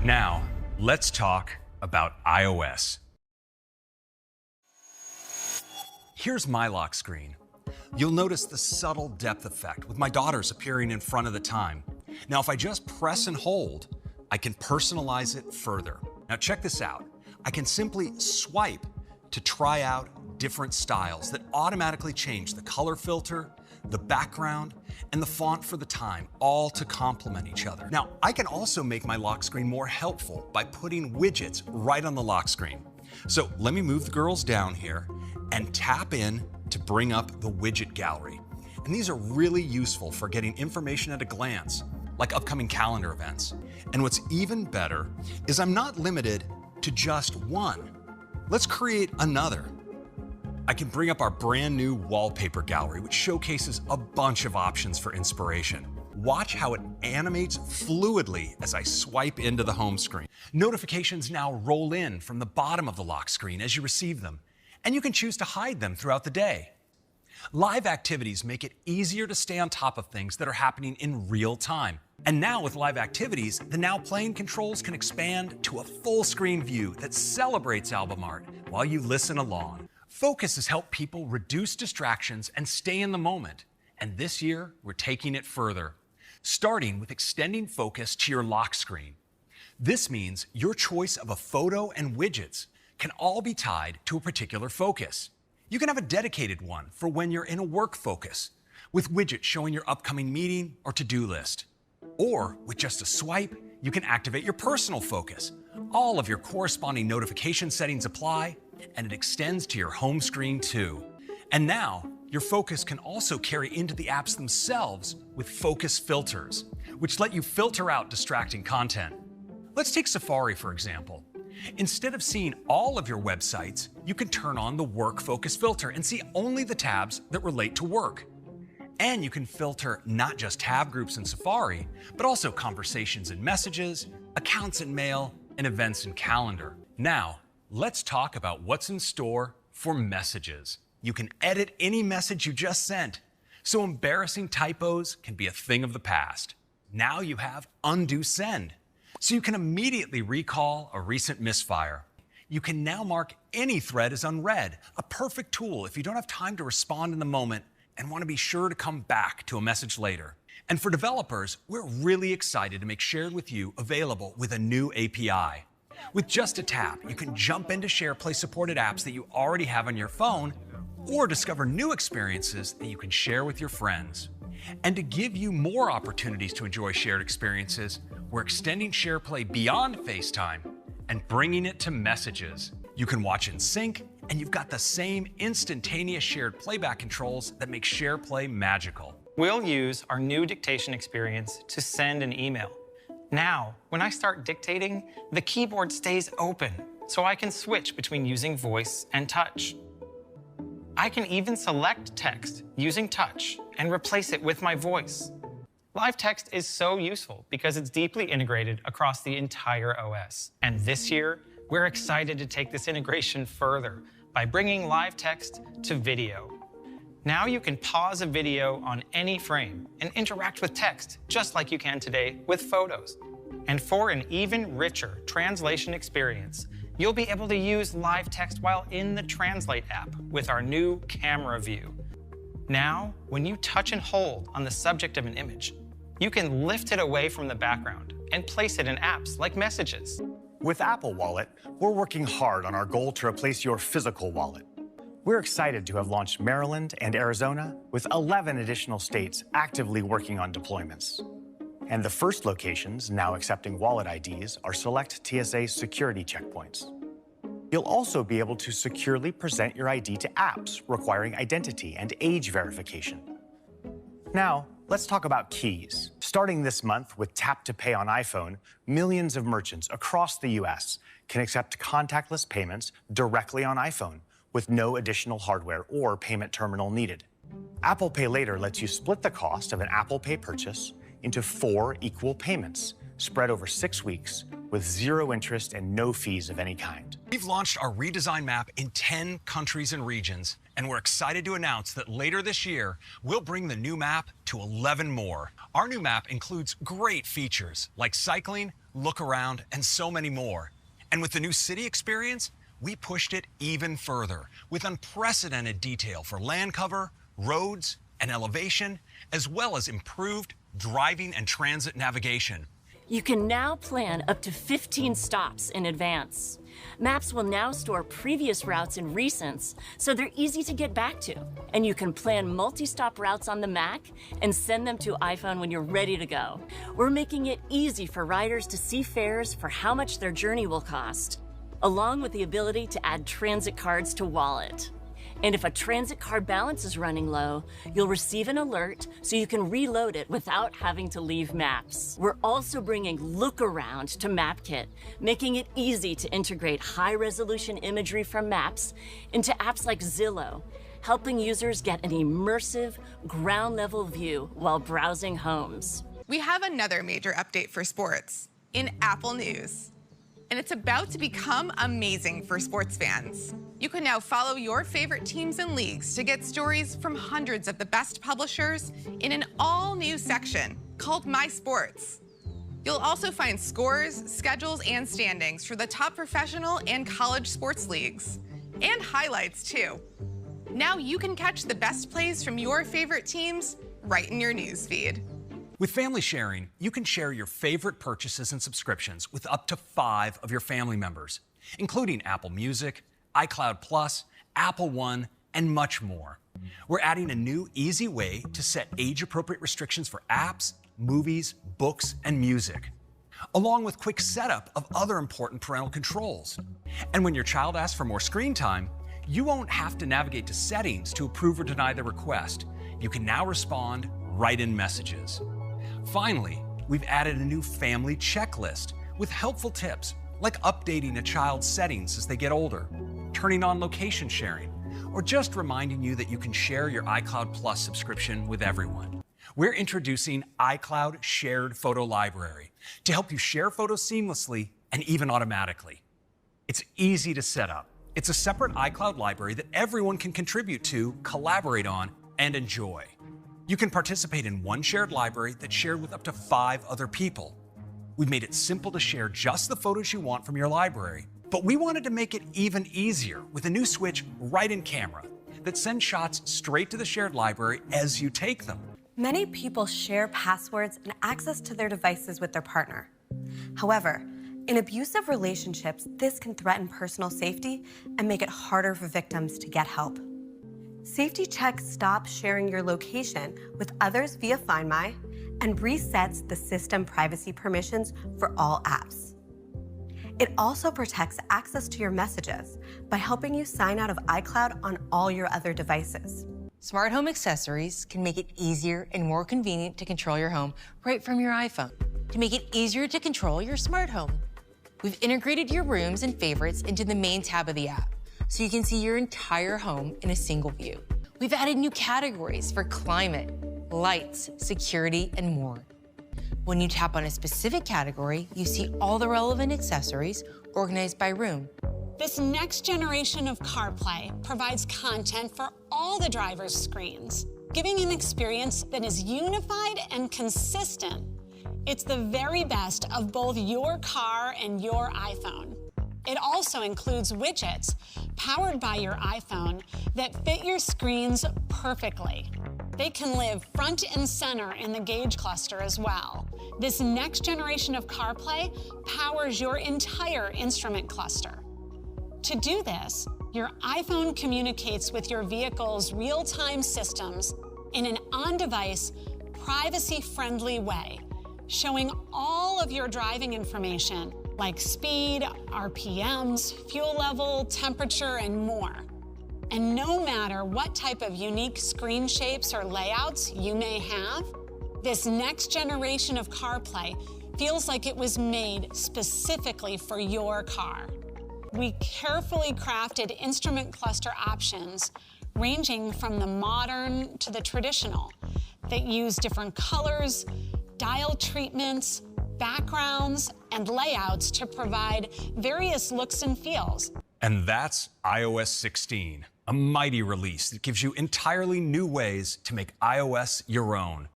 Now, let's talk about iOS. Here's my lock screen. You'll notice the subtle depth effect with my daughters appearing in front of the time. Now, if I just press and hold, I can personalize it further. Now, check this out. I can simply swipe to try out different styles that automatically change the color filter, the background, and the font for the time, all to complement each other. Now, I can also make my lock screen more helpful by putting widgets right on the lock screen. So let me move the girls down here and tap in to bring up the widget gallery. And these are really useful for getting information at a glance, like upcoming calendar events. And what's even better is I'm not limited to just one. Let's create another. I can bring up our brand new wallpaper gallery, which showcases a bunch of options for inspiration. Watch how it animates fluidly as I swipe into the home screen. Notifications now roll in from the bottom of the lock screen as you receive them, and you can choose to hide them throughout the day. Live activities make it easier to stay on top of things that are happening in real time. And now with live activities, the Now Playing controls can expand to a full screen view that celebrates album art while you listen along. Focus has helped people reduce distractions and stay in the moment. And this year, we're taking it further, starting with extending focus to your lock screen. This means your choice of a photo and widgets can all be tied to a particular focus. You can have a dedicated one for when you're in a work focus, with widgets showing your upcoming meeting or to-do list. Or with just a swipe, you can activate your personal focus. All of your corresponding notification settings apply, and it extends to your home screen too. And now, your focus can also carry into the apps themselves with focus filters, which let you filter out distracting content. Let's take Safari, for example. Instead of seeing all of your websites, you can turn on the Work Focus filter and see only the tabs that relate to work. And you can filter not just tab groups in Safari, but also conversations and messages, accounts and mail, and events and calendar. Now, let's talk about what's in store for messages. You can edit any message you just sent, so embarrassing typos can be a thing of the past. Now you have Undo Send, so you can immediately recall a recent misfire. You can now mark any thread as unread, a perfect tool if you don't have time to respond in the moment and want to be sure to come back to a message later. And for developers, we're really excited to make Shared With You available with a new API. With just a tap, you can jump into SharePlay supported apps that you already have on your phone or discover new experiences that you can share with your friends. And to give you more opportunities to enjoy shared experiences, we're extending SharePlay beyond FaceTime and bringing it to messages. You can watch in sync, and you've got the same instantaneous shared playback controls that make SharePlay magical. We'll use our new dictation experience to send an email. Now, when I start dictating, the keyboard stays open, so I can switch between using voice and touch. I can even select text using touch and replace it with my voice. Live text is so useful because it's deeply integrated across the entire OS. And this year, we're excited to take this integration further by bringing live text to video. Now you can pause a video on any frame and interact with text just like you can today with photos. And for an even richer translation experience, you'll be able to use live text while in the Translate app with our new camera view. Now, when you touch and hold on the subject of an image, you can lift it away from the background and place it in apps like Messages. With Apple Wallet, we're working hard on our goal to replace your physical wallet. We're excited to have launched Maryland and Arizona, with 11 additional states actively working on deployments. And the first locations now accepting wallet IDs are select TSA security checkpoints. You'll also be able to securely present your ID to apps requiring identity and age verification. Now, let's talk about keys. Starting this month with Tap to Pay on iPhone, millions of merchants across the US can accept contactless payments directly on iPhone with no additional hardware or payment terminal needed. Apple Pay Later lets you split the cost of an Apple Pay purchase into 4 equal payments spread over 6 weeks with 0 interest and no fees of any kind. We've launched our redesigned map in 10 countries and regions, and we're excited to announce that later this year, we'll bring the new map to 11 more. Our new map includes great features like cycling, look around, and so many more. And with the new city experience, we pushed it even further with unprecedented detail for land cover, roads, and elevation, as well as improved driving and transit navigation. You can now plan up to 15 stops in advance. Maps will now store previous routes and recents, so they're easy to get back to. And you can plan multi-stop routes on the Mac and send them to iPhone when you're ready to go. We're making it easy for riders to see fares for how much their journey will cost, along with the ability to add transit cards to Wallet. And if a transit card balance is running low, you'll receive an alert so you can reload it without having to leave Maps. We're also bringing Look Around to MapKit, making it easy to integrate high-resolution imagery from Maps into apps like Zillow, helping users get an immersive, ground-level view while browsing homes. We have another major update for sports in Apple News. And it's about to become amazing for sports fans. You can now follow your favorite teams and leagues to get stories from hundreds of the best publishers in an all-new section called My Sports. You'll also find scores, schedules, and standings for the top professional and college sports leagues. And highlights, too. Now you can catch the best plays from your favorite teams right in your news feed. With family sharing, you can share your favorite purchases and subscriptions with up to 5 of your family members, including Apple Music, iCloud Plus, Apple One, and much more. We're adding a new, easy way to set age-appropriate restrictions for apps, movies, books, and music, along with quick setup of other important parental controls. And when your child asks for more screen time, you won't have to navigate to settings to approve or deny the request. You can now respond right in Messages. Finally, we've added a new family checklist with helpful tips like updating a child's settings as they get older, turning on location sharing, or just reminding you that you can share your iCloud Plus subscription with everyone. We're introducing iCloud Shared Photo Library to help you share photos seamlessly and even automatically. It's easy to set up. It's a separate iCloud library that everyone can contribute to, collaborate on, and enjoy. You can participate in one shared library that's shared with up to 5 other people. We've made it simple to share just the photos you want from your library, but we wanted to make it even easier with a new switch right in Camera that sends shots straight to the shared library as you take them. Many people share passwords and access to their devices with their partner. However, in abusive relationships, this can threaten personal safety and make it harder for victims to get help. Safety Check stops sharing your location with others via Find My and resets the system privacy permissions for all apps. It also protects access to your messages by helping you sign out of iCloud on all your other devices. Smart home accessories can make it easier and more convenient to control your home right from your iPhone, to make it easier to control your smart home. We've integrated your rooms and favorites into the main tab of the app, so you can see your entire home in a single view. We've added new categories for climate, lights, security, and more. When you tap on a specific category, you see all the relevant accessories organized by room. This next generation of CarPlay provides content for all the driver's screens, giving an experience that is unified and consistent. It's the very best of both your car and your iPhone. It also includes widgets powered by your iPhone that fit your screens perfectly. They can live front and center in the gauge cluster as well. This next generation of CarPlay powers your entire instrument cluster. To do this, your iPhone communicates with your vehicle's real-time systems in an on-device, privacy-friendly way, showing all of your driving information like speed, RPMs, fuel level, temperature, and more. And no matter what type of unique screen shapes or layouts you may have, this next generation of CarPlay feels like it was made specifically for your car. We carefully crafted instrument cluster options ranging from the modern to the traditional that use different colors, dial treatments, backgrounds, and layouts to provide various looks and feels. And that's iOS 16, a mighty release that gives you entirely new ways to make iOS your own.